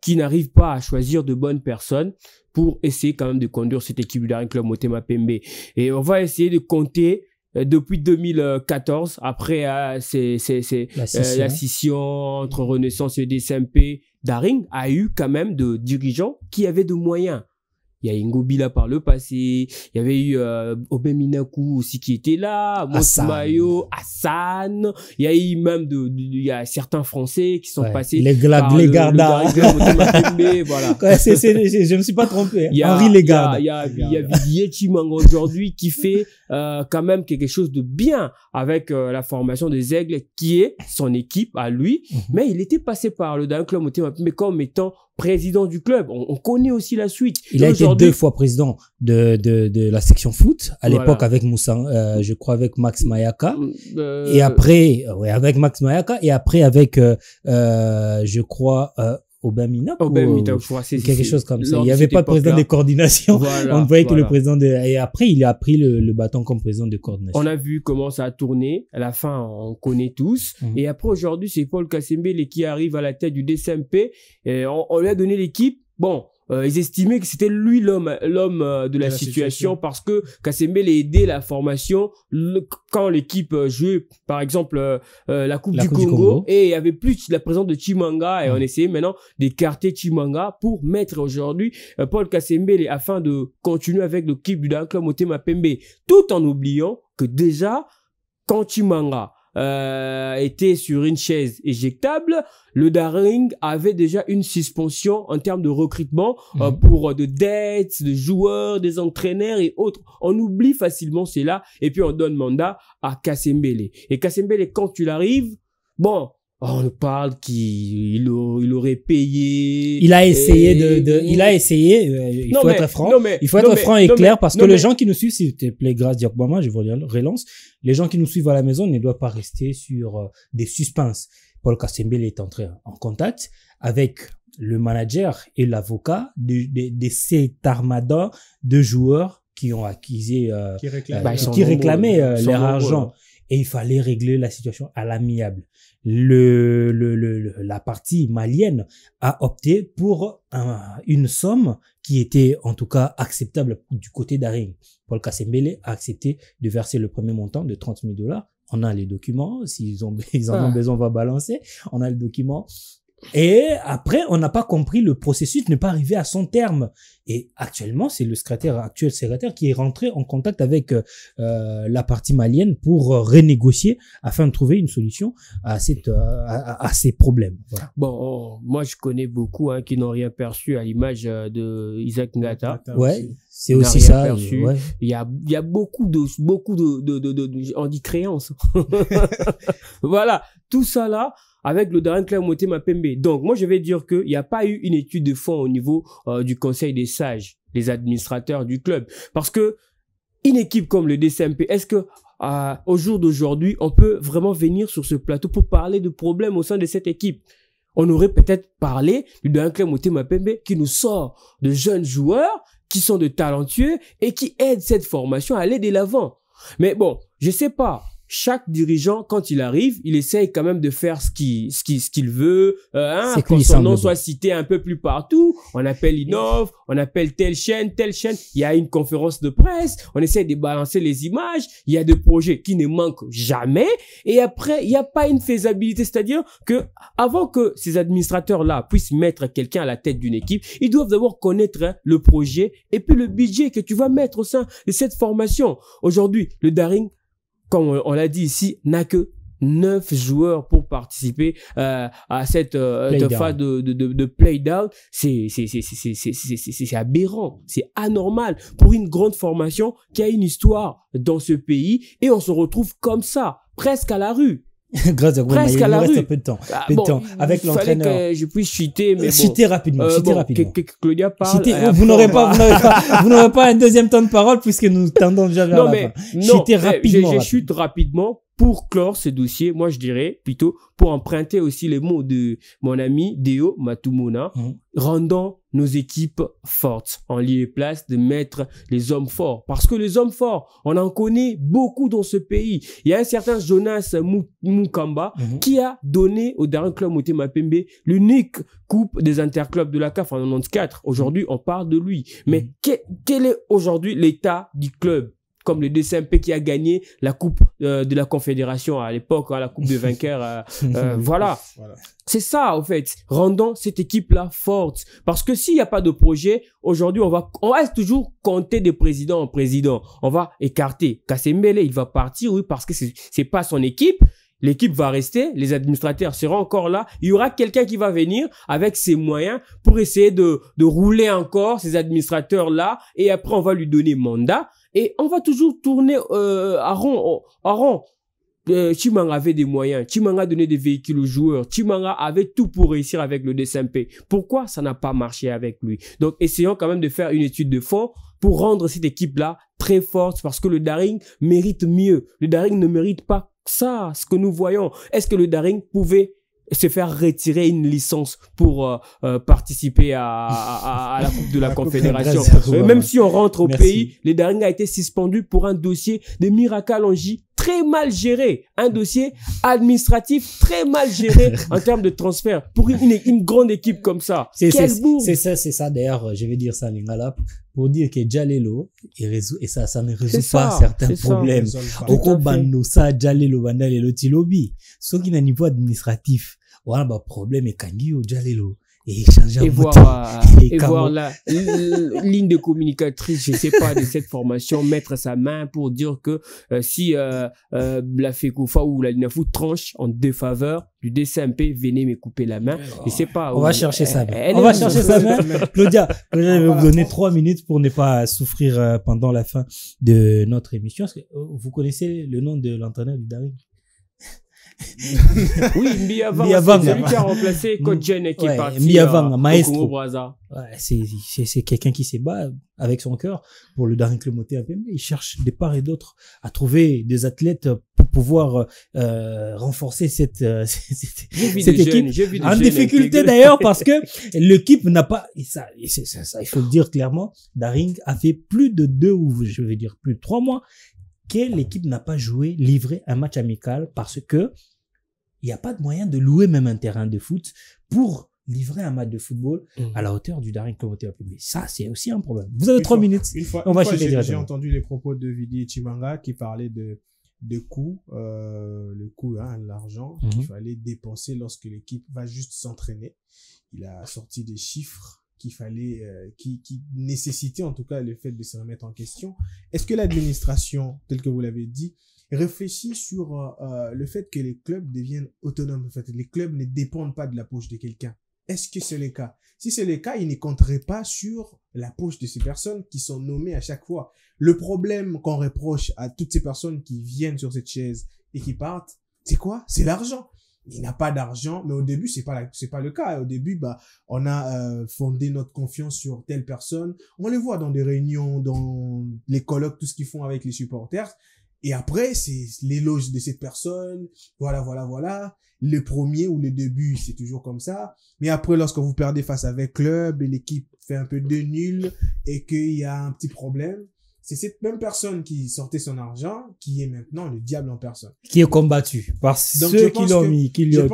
qui n'arrivent pas à choisir de bonnes personnes pour essayer quand même de conduire cette équipe du Daring Club Motema Pembe. Et on va essayer de compter depuis 2014, après la scission entre Renaissance et DSMP. Daring a eu quand même de dirigeants qui avaient de moyens. Il y a Ingobila par le passé. Il y avait eu Obeminaku aussi qui était là. Mousmayo, Hassan. Il y a eu même il y a certains Français qui sont passés. Les Garda. Voilà. Je me suis pas trompé. Henri Legarda. Il y a Vidier Chimanga aujourd'hui qui fait quand même quelque chose de bien avec la formation des Aigles qui est son équipe à lui. Mais il était passé par le Daring Club Motema Pembe comme étant président du club. On connaît aussi la suite. Il a été 2 fois président de la section foot à l'époque avec Moussa, je crois avec Max Mayaka. Et après, avec Max Mayaka et après avec, je crois, Obamina quelque chose comme ça. Il n'y avait pas de président de coordination. On voyait que le président et après, il a pris le bâton comme président de coordination. On a vu comment ça a tourné. À la fin, on connaît tous. Et après, aujourd'hui, c'est Paul Kasembele qui arrive à la tête du DCMP. Et on lui a donné l'équipe. Bon. Ils estimaient que c'était lui l'homme de la situation parce que Kasembele aidait la formation quand l'équipe jouait par exemple la Coupe du Congo et il y avait plus la présence de Chimanga et on essayait maintenant d'écarter Chimanga pour mettre aujourd'hui Paul Kasembele afin de continuer avec l'équipe du Daring Club Motema Pembe tout en oubliant que déjà quand Chimanga était sur une chaise éjectable, le Daring avait déjà une suspension en termes de recrutement pour de dettes, de joueurs, des entraîneurs et autres. On oublie facilement cela et puis on donne mandat à Kasembele. Et Kasembele, quand tu l'arrives, bon, on parle qu'il aurait payé. Il a essayé il a essayé, il faut être franc. Il faut être franc et clair parce que les gens qui nous suivent, s'il te plaît, grâce Diakbama, je vous relance. Les gens qui nous suivent à la maison ne doivent pas rester sur des suspens. Paul Kasembele est entré en contact avec le manager et l'avocat de cette armada de joueurs qui ont acquisé, qui réclamaient leur argent. Et il fallait régler la situation à l'amiable. La partie malienne a opté pour une somme qui était en tout cas acceptable du côté Daring. Paul Kasembele a accepté de verser le premier montant de $30,000. On a les documents. S'ils en ont besoin, on va balancer. On a le document. Et après, on n'a pas compris le processus n'est pas arrivé à son terme. Et actuellement, c'est le actuel secrétaire qui est rentré en contact avec la partie malienne pour renégocier afin de trouver une solution à ces problèmes. Voilà. Bon, moi je connais beaucoup qui n'ont rien perçu à l'image de Isaac Ngata. Ouais, c'est aussi ça. Ouais. Il y a beaucoup de on dit créances. Voilà, tout ça là. Avec le Daring Club Motema Pembe. Donc, moi, je vais dire qu'il n'y a pas eu une étude de fond au niveau du conseil des sages, les administrateurs du club. Parce que une équipe comme le DCMP, est-ce que au jour d'aujourd'hui, on peut vraiment venir sur ce plateau pour parler de problèmes au sein de cette équipe? On aurait peut-être parlé du Daring Club Motema Pembe qui nous sort de jeunes joueurs qui sont de talentueux et qui aident cette formation à aller de l'avant. Mais bon, je sais pas. Chaque dirigeant, quand il arrive, il essaye quand même de faire ce qu'il veut, que son nom soit cité un peu plus partout. On appelle Innov, on appelle telle chaîne. Il y a une conférence de presse, on essaye de balancer les images. Il y a des projets qui ne manquent jamais. Et après, il n'y a pas une faisabilité. C'est-à-dire que avant que ces administrateurs-là puissent mettre quelqu'un à la tête d'une équipe, ils doivent d'abord connaître le projet et puis le budget que tu vas mettre au sein de cette formation. Aujourd'hui, le Daring, comme on l'a dit ici, n'a que 9 joueurs pour participer à cette phase de play-down. C'est aberrant, c'est anormal pour une grande formation qui a une histoire dans ce pays et on se retrouve comme ça, presque à la rue. Grâce à presque à la rue. Un peu de temps. Avec l'entraîneur. Il fallait que je puisse chuter, mais chuter rapidement. Que Claudia parle. Vous n'aurez pas un deuxième temps de parole puisque nous tendons déjà vers la fin. Chuter rapidement. Je chute rapidement pour clore ce dossier. Moi, je dirais plutôt pour emprunter aussi les mots de mon ami Deo Matumona. Rendons nos équipes fortes. En lieu et place de mettre les hommes forts. Parce que les hommes forts, on en connaît beaucoup dans ce pays. Il y a un certain Jonas Mukamba qui a donné au Daring Club Motema Pembe l'unique coupe des interclubs de la CAF en 94. Aujourd'hui, on parle de lui. Mais quel est aujourd'hui l'état du club? comme le DCMP qui a gagné la coupe de la Confédération à l'époque, la coupe de vainqueurs. Voilà. C'est ça, en fait. Rendons cette équipe-là forte. Parce que s'il n'y a pas de projet, aujourd'hui, on va toujours compter des présidents en président. On va écarter. Kasembele, il va partir, oui, parce que c'est pas son équipe. L'équipe va rester, les administrateurs seront encore là. Il y aura quelqu'un qui va venir avec ses moyens pour essayer de rouler encore ces administrateurs-là. Et après, on va lui donner mandat. Et on va toujours tourner à rond. Chimanga avait des moyens. Chimanga donnait des véhicules aux joueurs. Chimanga avait tout pour réussir avec le DCMP. Pourquoi ça n'a pas marché avec lui? Donc, essayons quand même de faire une étude de fond pour rendre cette équipe-là très forte parce que le Daring mérite mieux. Le Daring ne mérite pas ça, ce que nous voyons. Est-ce que le Daring pouvait se faire retirer une licence pour participer à la Coupe de la Confédération? Même si on rentre au pays, le Daring a été suspendu pour un dossier de Mirakalonji très mal géré, un dossier administratif très mal géré en termes de transfert pour une grande équipe comme ça. C'est ça d'ailleurs, je vais dire ça Lingala pour dire que Jalelo et ça ne résout pas certains problèmes. Oko bando ça Jalelo bandalelo tilobi, ce qui n'a niveau administratif. Voilà bah problème et kangi au Jalelo. Et voir la ligne de communicatrice, je sais pas, de cette formation, mettre sa main pour dire que si la FECOFA ou la LINAFOOT tranche en défaveur du DCMP, venez me couper la main. Je sais pas. On va chercher ça. On va chercher sa main. Claudia, je vais vous donner 3 minutes pour ne pas souffrir pendant la fin de notre émission. Est-ce que vous connaissez le nom de l'entraîneur du Daring? Oui, Mbiyavanga, c'est celui qui a remplacé Kodjen qui est parti Mbiyavanga, maestro. Au Congo-Brazza. Ouais, c'est quelqu'un qui se bat avec son cœur pour le Daring Club Moté APMB. Il cherche de part et d'autre à trouver des athlètes pour pouvoir renforcer cette équipe en difficulté d'ailleurs parce que l'équipe n'a pas ça, il faut le dire clairement, Daring a fait plus de 3 mois que l'équipe n'a pas livré un match amical parce que il n'y a pas de moyen de louer même un terrain de foot pour livrer un match de football à la hauteur du Daring Club Moté. Ça, c'est aussi un problème. Vous avez 3 minutes. Une fois, j'ai entendu les propos de Vidi Chimanga qui parlait de coûts, le coût, l'argent qu'il fallait dépenser lorsque l'équipe va juste s'entraîner. Il a sorti des chiffres qu'il fallait, qui nécessitait en tout cas le fait de se remettre en question. Est-ce que l'administration, tel que vous l'avez dit, réfléchit sur le fait que les clubs deviennent autonomes? En fait, les clubs ne dépendent pas de la poche de quelqu'un. Est-ce que c'est le cas? Si c'est le cas, ils ne compteraient pas sur la poche de ces personnes qui sont nommées à chaque fois. Le problème qu'on reproche à toutes ces personnes qui viennent sur cette chaise et qui partent, c'est quoi? C'est l'argent. Il n'a pas d'argent, mais au début, c'est pas le cas. Au début, on a fondé notre confiance sur telle personne. On les voit dans des réunions, dans les colloques, tout ce qu'ils font avec les supporters. Et après, c'est l'éloge de cette personne. Voilà. Le premier ou le début, c'est toujours comme ça. Mais après, lorsque vous perdez face à un club et l'équipe fait un peu de nul et qu'il y a un petit problème, c'est cette même personne qui sortait son argent qui est maintenant le diable en personne. Qui est combattu par ceux qui l'ont mis, qui l'ont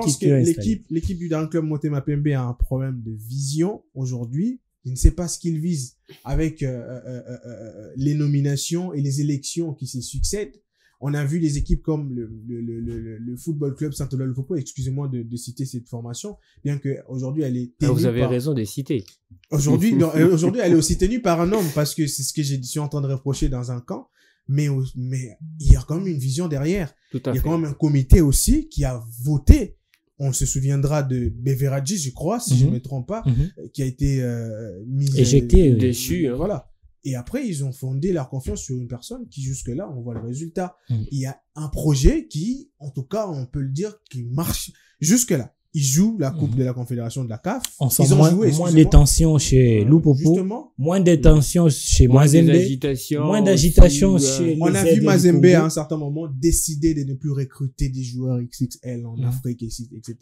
l'équipe du Daring Club Moté APMB a un problème de vision aujourd'hui. Il ne sait pas ce qu'il vise avec les nominations et les élections qui se succèdent. On a vu les équipes comme le Football Club Saint-Ola-le-Foucault, excusez-moi de citer cette formation, bien que aujourd'hui elle est tenue vous avez raison de citer. Aujourd'hui, elle est aussi tenue par un homme, parce que c'est ce que je suis en train de reprocher dans un camp, mais il y a quand même une vision derrière. Il y a quand même un comité aussi qui a voté. On se souviendra de Beveradji, je crois, si je ne me trompe pas, qui a été éjecté, déchu, voilà. Et après, ils ont fondé leur confiance sur une personne qui, jusque-là, on voit le résultat. Il y a un projet qui, en tout cas, on peut le dire, qui marche jusque-là. Ils jouent la Coupe de la Confédération de la CAF. Ils ont moins de tension chez Lupopo, moins de tension chez Mazembe, moins d'agitation chez on a vu Mazembe à un certain moment décider de ne plus recruter des joueurs XXL en Afrique, etc.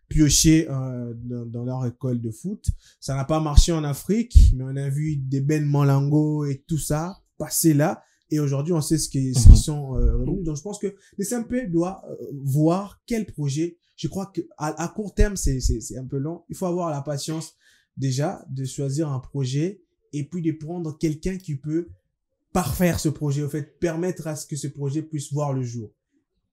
Piocher dans leur école de foot. Ça n'a pas marché en Afrique, mais on a vu des Ben Molango et tout ça passer là. Et aujourd'hui, on sait ce qu'ils sont revenus. Donc, je pense que le CMP doit voir quel projet. Je crois que à court terme, c'est un peu long. Il faut avoir la patience déjà de choisir un projet et puis de prendre quelqu'un qui peut parfaire ce projet, au fait, permettre à ce que ce projet puisse voir le jour.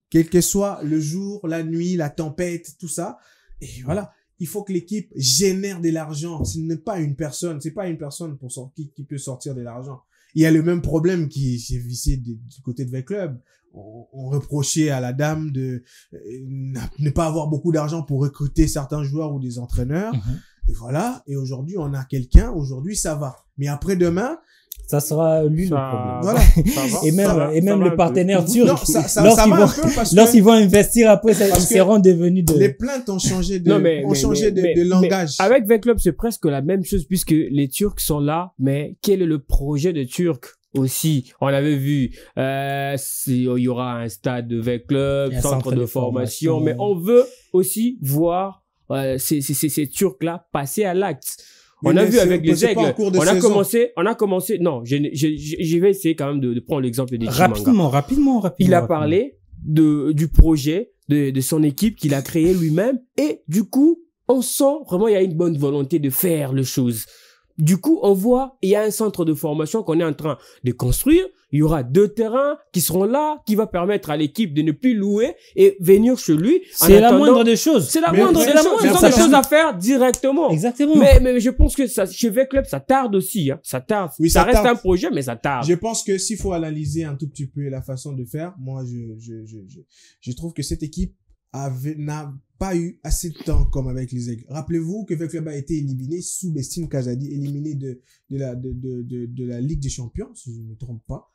Quel que soit le jour, la nuit, la tempête, tout ça. Et voilà. Il faut que l'équipe génère de l'argent. Ce n'est pas une personne. C'est pas une personne qui peut sortir de l'argent. Il y a le même problème qui s'est vissé du côté de V-Club. On reprochait à la dame de ne pas avoir beaucoup d'argent pour recruter certains joueurs ou des entraîneurs. Et voilà. Et aujourd'hui, on a quelqu'un. Aujourd'hui, ça va. Mais après-demain, ça sera lui le problème. Voilà. Et même les partenaires turcs, lorsqu'ils vont investir après, ils seront devenus de... Les plaintes ont changé de langage. Mais avec V-Club, c'est presque la même chose puisque les Turcs sont là, mais quel est le projet des Turcs? Aussi, on avait vu, il y aura un stade de V-Club, centre de formation, mais on veut aussi voir ces Turcs-là passer à l'acte. On a vu avec les Aigles, on a commencé, non, je vais essayer quand même de prendre l'exemple de Chimanga. Rapidement. Il a parlé du projet, de son équipe qu'il a créé lui-même, et du coup, on sent vraiment il y a une bonne volonté de faire les choses. Du coup, on voit, il y a un centre de formation qu'on est en train de construire. Il y aura 2 terrains qui seront là, qui va permettre à l'équipe de ne plus louer et venir chez lui. C'est la moindre des choses. C'est la moindre des choses à faire directement. Exactement. Mais je pense que ça, chez V-Club, ça tarde aussi, hein. Ça tarde. Oui, ça reste un projet, mais ça tarde. Je pense que s'il faut analyser un tout petit peu la façon de faire, moi, je trouve que cette équipe n'a pas eu assez de temps comme avec les Aigles. Rappelez-vous que V-Club a été éliminé sous Bestine Kazadi, éliminé de la Ligue des Champions, si je ne me trompe pas,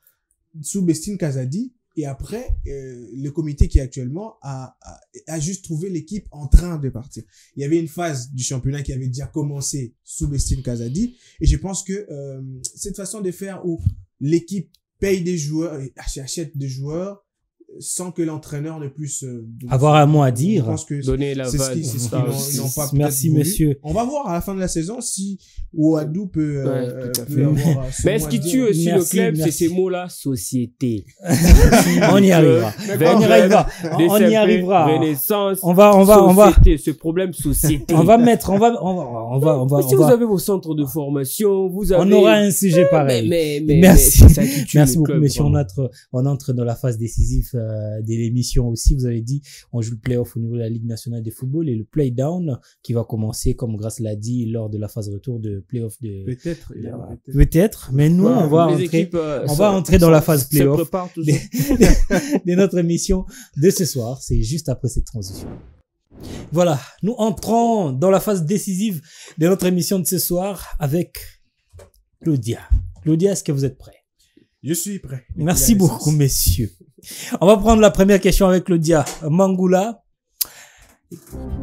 sous Bestine Kazadi. Et après, le comité qui est actuellement a juste trouvé l'équipe en train de partir. Il y avait une phase du championnat qui avait déjà commencé sous Bestine Kazadi. Et je pense que cette façon de faire où l'équipe paye des joueurs et achète des joueurs sans que l'entraîneur ne puisse avoir un mot à dire, je pense que donner la c'est ce qu'ils n'ont pas. Merci monsieur. On va voir à la fin de la saison si Ouadou peut avoir mais ce qui tue aussi le club, c'est ces mots-là, société. On y arrivera. On y arrivera. Renaissance. On va société, ce problème société. On va si vous avez vos centres de formation, vous avez. On aura un sujet pareil. Mais merci. Merci beaucoup monsieur. On entre dans la phase décisive de l'émission aussi. Vous avez dit, on joue le play-off au niveau de la Ligue nationale de football et le play-down qui va commencer, comme Grace l'a dit, lors de la phase retour de play-off de... Peut-être, mais nous, on va entrer dans la phase play-off de notre émission de ce soir. C'est juste après cette transition. Voilà, nous entrons dans la phase décisive de notre émission de ce soir avec Claudia. Claudia, est-ce que vous êtes prêts? Je suis prêt. Merci beaucoup, messieurs. On va prendre la première question avec Claudia. Mangoula.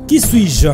Qui suis-je?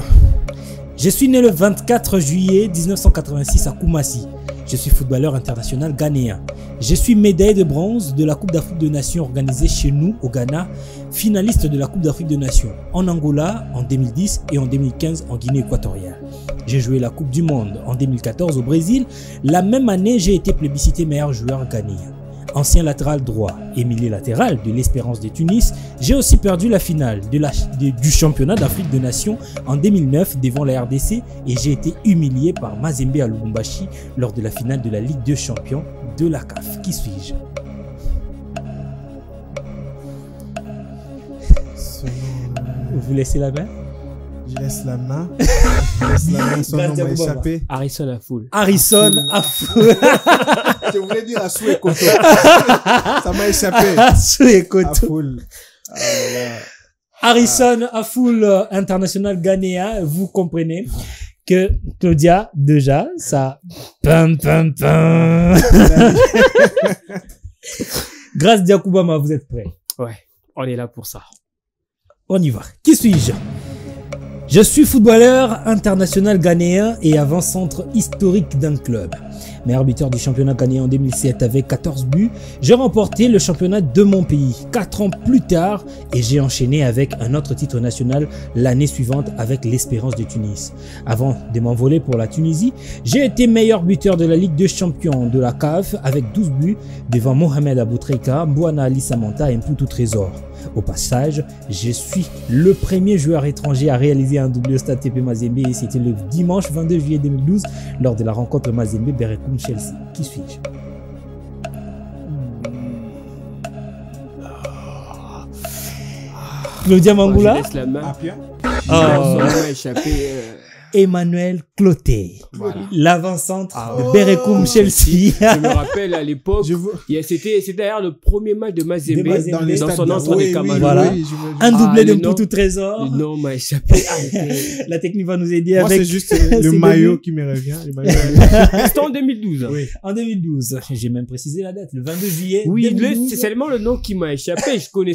Je suis né le 24 juillet 1986 à Koumassi. Je suis footballeur international ghanéen. Je suis médaillé de bronze de la Coupe d'Afrique des Nations organisée chez nous au Ghana, finaliste de la Coupe d'Afrique des Nations en Angola en 2010 et en 2015 en Guinée équatoriale. J'ai joué la Coupe du Monde en 2014 au Brésil. La même année, j'ai été plébiscité meilleur joueur ghanéen. Ancien latéral droit et milieu latéral de l'Espérance de Tunis, j'ai aussi perdu la finale du championnat d'Afrique des Nations en 2009 devant la RDC et j'ai été humilié par Mazembe à Lubumbashi lors de la finale de la Ligue des Champions de la CAF. Qui suis-je? Vous laissez la main? Je laisse la main. Son nom m'a échappé. Harrison Afoul. Harrison Afoul. Je voulais dire Assou et Koto. Ça m'a échappé. Assou et Koto. Afoul. Harrison Afoul, international ghanéen. Vous comprenez que Claudia, déjà, ça... Grâce Diakoubama, vous êtes prêts? Ouais, on est là pour ça. On y va. Qui suis-je? Je suis footballeur international ghanéen et avant-centre historique d'un club. Meilleur buteur du championnat ghanéen en 2007 avec 14 buts. J'ai remporté le championnat de mon pays 4 ans plus tard et j'ai enchaîné avec un autre titre national l'année suivante avec l'Espérance de Tunis. Avant de m'envoler pour la Tunisie, j'ai été meilleur buteur de la Ligue des Champions de la CAF avec 12 buts devant Mohamed Aboutreika, Mbouana Ali Samanta et Mputu Trésor. Au passage, je suis le premier joueur étranger à réaliser un doublé au stade TP Mazembe et c'était le dimanche 22 juillet 2012 lors de la rencontre Mazembe-Berekum-Chelsea. Qui suis-je? Claudia Mangula. Je laisse la main. Apia. Oh. On m'a échappé. Emmanuel Clotet, Voilà. l'avant-centre Ah de ouais. Berekum Chelsea. Je me rappelle à l'époque, Je vois. c'était d'ailleurs le premier match de Mazembe Mazembe. Dans les dans stades son de- entrée oui, de Cameroun. Voilà. j'imagine. Un doublé le de nom. Mputu Trésor. Le nom m'a échappé. Ah, La technique va nous aider Moi, avec. c'est juste ses le maillot débuts. qui me revient. Le maillot. c'était en 2012. Oui. En 2012. J'ai même précisé la date. Le 22 juillet. Oui, 2012. c'est seulement le nom qui m'a échappé. Je connais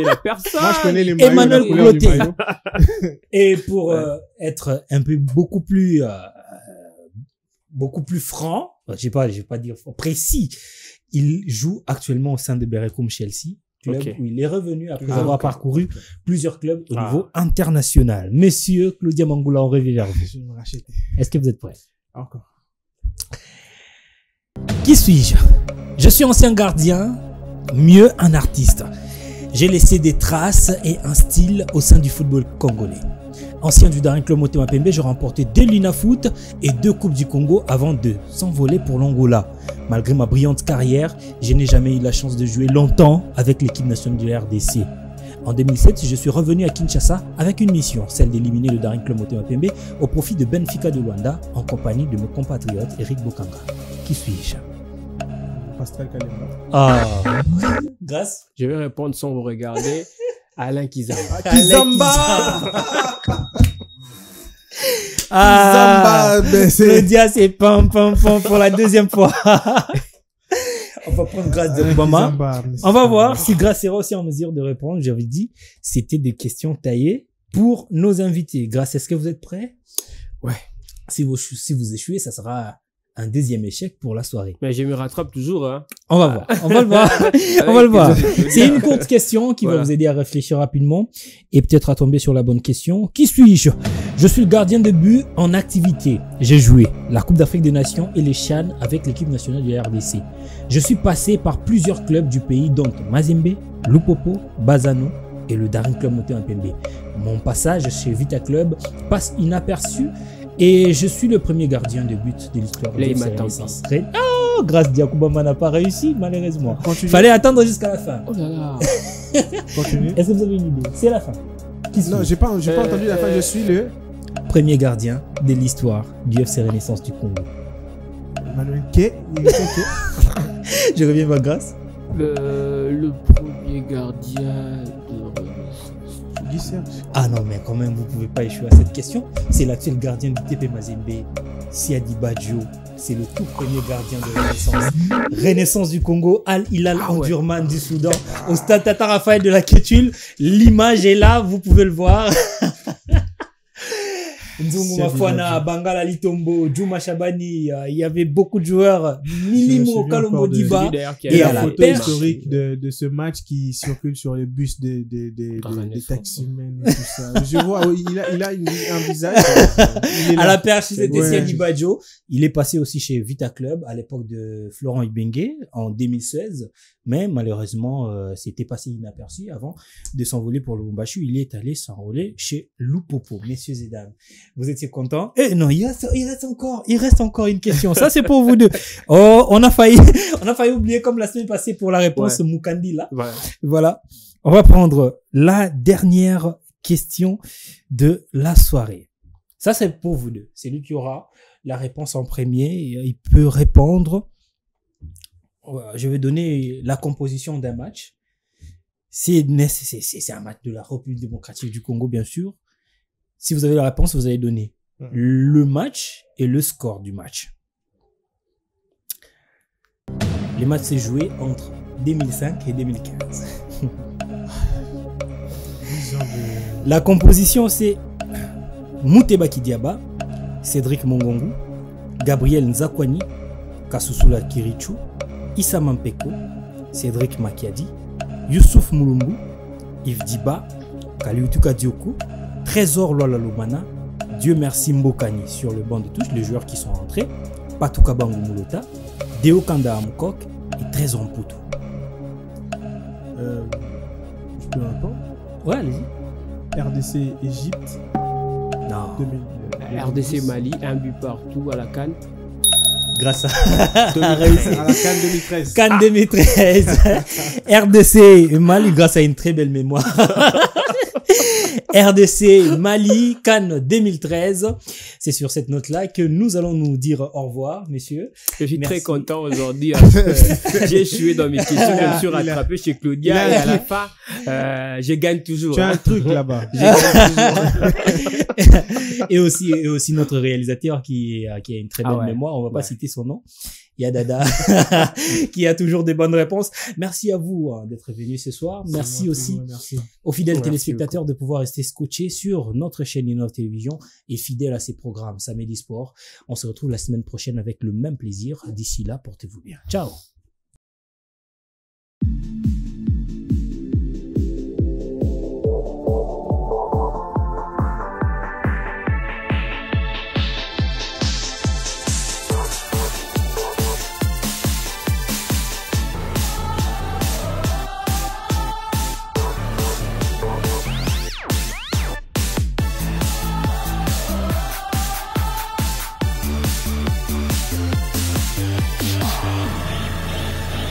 la personne. Moi, je connais les maillots. Emmanuel la couleur du Clotet. maillot. Et pour être un peu beaucoup plus franc, je vais pas dire précis, il joue actuellement au sein de Berekum Chelsea, club Ok. où il est revenu après Ah, avoir ok. parcouru plusieurs clubs au Ah. niveau international. Messieurs, Claudia Mangula, on revient vers vous. Je vais me racheter. Est-ce que vous êtes prêts? Encore. Qui suis-je? Je suis ancien gardien, mieux un artiste. J'ai laissé des traces et un style au sein du football congolais. Ancien du Daring Club Motema Pembe, j'ai remporté 2 Lina Foot et 2 Coupes du Congo avant de s'envoler pour l'Angola. Malgré ma brillante carrière, je n'ai jamais eu la chance de jouer longtemps avec l'équipe nationale de la RDC. En 2007, je suis revenu à Kinshasa avec une mission, celle d'éliminer le Daring Club Motema Pembe au profit de Benfica de Luanda en compagnie de mon compatriote Eric Bokanga. Qui suis-je? Pascal Kalemba. Ah, grâce. Je vais répondre sans vous regarder. Alain Kizamba. Kizamba. Ah, Kizamba, ben, c'est- Claudia, c'est pam pam pam pour la deuxième fois. On va prendre Grâce de Obama. Kizamba, mais On va c'est- voir si Grâce sera aussi en mesure de répondre. J'avais dit, c'était des questions taillées pour nos invités. Grâce, est-ce que vous êtes prêts? Ouais. Si vous échouez, ça sera un deuxième échec pour la soirée. Mais je me rattrape toujours, hein. On va voir. On va le voir. On va le voir. C'est une courte question qui va Voilà. vous aider à réfléchir rapidement et peut-être à tomber sur la bonne question. Qui suis-je? Je suis le gardien de but en activité. J'ai joué la Coupe d'Afrique des Nations et les CHAN avec l'équipe nationale de la RDC. Je suis passé par plusieurs clubs du pays dont Mazembe, Lupopo, Bazano et le Daring Club Motema Pembe. Mon passage chez Vita Club passe inaperçu et je suis le premier gardien de but de l'histoire Là, il de m'attend Renaissance. Oh, grâce Diakoubama n'a pas réussi, malheureusement. Continue. Fallait attendre jusqu'à la fin. Oh là là. Continue. Est-ce que vous avez une idée? C'est la fin. Qui Non, suis-je? j'ai pas entendu la fin. Je suis le Premier gardien de l'histoire du FC Renaissance du Congo. Manuel K. Il est K. Je reviens vers Grâce. Le premier gardien de Guy Serge. Ah non, mais quand même, vous pouvez pas échouer à cette question. C'est l'actuel gardien du TP Mazembe, Siadi Badjo. C'est le tout premier gardien de Renaissance. Renaissance du Congo, Al Hilal Omdurman du Soudan, au stade Tata Raphaël de la Quétule. L'image est là, vous pouvez le voir. Nzungu Siadi Mafwana, Badjo. Bangala Litombo, Juma Shabani, il y avait beaucoup de joueurs. Milimo souviens Kalombo encore de- Diba. celui d'ailleurs qui Et a à la la photo perche. historique de ce match qui circule sur les bus des Renaissance. taximens et tout ça. Je vois, oui, il a un visage. Il est À là. la perche, c'était Ouais. Siadi Badjo. Il est passé aussi chez Vita Club à l'époque de Florent Ibengue en 2016. Mais malheureusement, c'était passé inaperçu avant de s'envoler pour le Lubumbashi. Il est allé s'enrôler chez Lupopo. Messieurs et dames, vous étiez contents? Eh non, il reste encore une question. Ça, c'est pour vous deux. Oh, on a failli oublier comme la semaine passée pour la réponse Mukandi là. Ouais. Voilà. On va prendre la dernière question de la soirée. Ça, c'est pour vous deux. C'est lui qui aura la réponse en premier. Il peut répondre. Je vais donner la composition d'un match. C'est un match de la République démocratique du Congo, bien sûr. Si vous avez la réponse, vous allez donner le match et le score du match. Le match s'est joué entre 2005 et 2015. La composition, c'est Mouteba Kidiaba, Cédric Mongongu, Gabriel Nzakwani, Kasusula Kirichou, Issa Mampeko, Cédric Makiadi, Youssouf Moulumbu, Yves Diba, Kaliutuka Dioko, Trésor Lolalomana, Dieu merci Mbokani sur le banc de touche, les joueurs qui sont rentrés, Patuka Bangu Mulota, Deo Kanda Amkok et Trésor Mputu. Je peux répondre. Ouais, allez-y. RDC Égypte Non. 2000. RDC Mali, un but partout à la CAN. grâce à à la CAN 2013. CAN 2013. RDC Mali grâce à une très belle mémoire. RDC Mali CAN 2013. C'est sur cette note-là que nous allons nous dire au revoir, messieurs. Je suis Merci. très content aujourd'hui. J'ai échoué dans mes questions, je me suis rattrapé chez Claudia et à la fin, je gagne toujours. Tu as un truc là-bas. et aussi notre réalisateur qui a une très belle mémoire. On va pas citer son nom. Il y a Dada qui a toujours des bonnes réponses. Merci à vous d'être venus ce soir. Merci aussi aux fidèles téléspectateurs de pouvoir rester scotchés sur notre chaîne Innov Télévision et fidèles à ces programmes Samedi Sport. On se retrouve la semaine prochaine avec le même plaisir. D'ici là, portez-vous bien. Ciao.